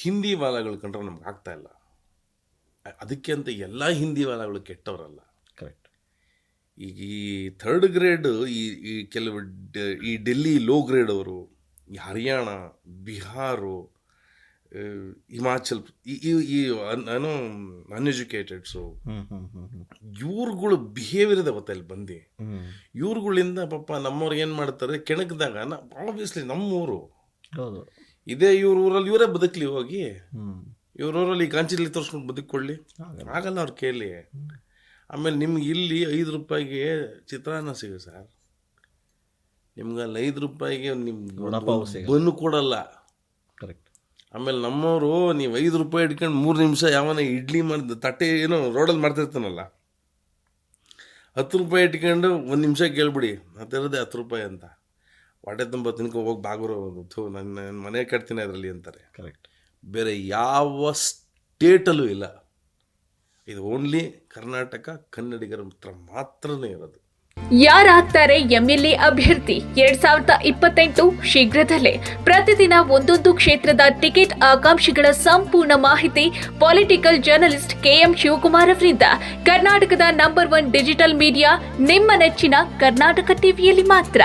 ಹಿಂದಿ ವಾಲಾಗಳು ಕಂಡ್ರೆ ನಮ್ಗೆ ಆಗ್ತಾ ಇಲ್ಲ. ಅದಕ್ಕೆ ಅಂತ ಎಲ್ಲ ಹಿಂದಿ ವಾಲಾಗಳು ಕೆಟ್ಟವರಲ್ಲ. ಕರೆಕ್ಟ್. ಈಗ ಈ ಥರ್ಡ್ ಗ್ರೇಡ್ ಈ ಕೆಲವು ಈ ಡೆಲ್ಲಿ ಲೋ ಗ್ರೇಡ್ ಅವರು, ಈ ಹರಿಯಾಣ, ಬಿಹಾರು, ಹಿಮಾಚಲ್, ಈ ಏನೋ ಅನ್ಎಜುಕೇಟೆಡ್ಸು, ಇವ್ರುಗಳು ಬಿಹೇವಿಯರ್ ಇದೆ ಗೊತ್ತಲ್ಲಿ ಬಂದು. ಇವ್ರುಗಳಿಂದ ಪಾಪ ನಮ್ಮವ್ರು ಏನು ಮಾಡ್ತಾರೆ, ಕೆಣಕಿದಾಗ ಆಬ್ವಿಯಸ್ಲಿ ನಮ್ಮೂರು ಹೌದು, ಇದೇ ಇವ್ರ ಊರಲ್ಲಿ ಇವರೇ ಬದುಕಲಿ, ಹೋಗಿ ಇವ್ರೂರಲ್ಲಿ ಕಾಂಚಿಲಿ ತೋರಿಸ್ಕೊಂಡು ಬದುಕೊಳ್ಳಿ, ಆಗಲ್ಲ ಅವ್ರ ಕೇಳಿ. ಆಮೇಲೆ ನಿಮ್ಗೆ ಇಲ್ಲಿ 5 ರೂಪಾಯಿಗೆ ಚಿತ್ರಾನ್ನ ಸಿಗ ಸರ್, ನಿಮ್ಗೆ ಅಲ್ಲಿ 5 ರೂಪಾಯಿಗೆ ನಿಮ್ಗೆ ಬನ್ನು ಕೊಡಲ್ಲ. ಕರೆಕ್ಟ್. ಆಮೇಲೆ ನಮ್ಮವರು ನೀವು 5 ರೂಪಾಯಿ ಇಟ್ಕೊಂಡು 3 ನಿಮಿಷ ಯಾವನ ಇಡ್ಲಿ ಮಾಡಿದ ತಟ್ಟೆ ಏನೋ ರೋಡಲ್ಲಿ ಮಾಡ್ತಿರ್ತಾನಲ್ಲ, 10 ರೂಪಾಯಿ ಇಟ್ಕೊಂಡು 1 ನಿಮಿಷ ಕೇಳ್ಬಿಡಿ, ಅದಿರೋದೇ 10 ರೂಪಾಯಿ ಅಂತ, ಹೊಟ್ಟೆ ತುಂಬ ತಿನ್ಕೊ ಹೋಗಿ ಬಾಗುರೋ ನನ್ನ ಮನೆ ಕಟ್ತೀನಿ ಅದರಲ್ಲಿ ಅಂತಾರೆ. ಕರೆಕ್ಟ್. ಬೇರೆ ಯಾವ ಸ್ಟೇಟಲ್ಲೂ ಇಲ್ಲ, ಇದು ಓನ್ಲಿ ಕರ್ನಾಟಕ ಕನ್ನಡಿಗರ ಹತ್ರ ಮಾತ್ರನೇ ಇರೋದು. ಯಾರಾಗ್ತಾರೆ ಎಂಎಲ್ಎ ಅಭ್ಯರ್ಥಿ 2028 ಶೀಘ್ರದಲ್ಲೇ. ಪ್ರತಿದಿನ ಒಂದೊಂದು ಕ್ಷೇತ್ರದ ಟಿಕೆಟ್ ಆಕಾಂಕ್ಷಿಗಳ ಸಂಪೂರ್ಣ ಮಾಹಿತಿ ಪೊಲಿಟಿಕಲ್ ಜರ್ನಲಿಸ್ಟ್ KM ಶಿವಕುಮಾರ್ ಅವರಿಂದ. ಕರ್ನಾಟಕದ ನಂಬರ್ 1 ಡಿಜಿಟಲ್ ಮೀಡಿಯಾ ನಿಮ್ಮ ನೆಚ್ಚಿನ ಕರ್ನಾಟಕ ಟಿವಿಯಲ್ಲಿ ಮಾತ್ರ.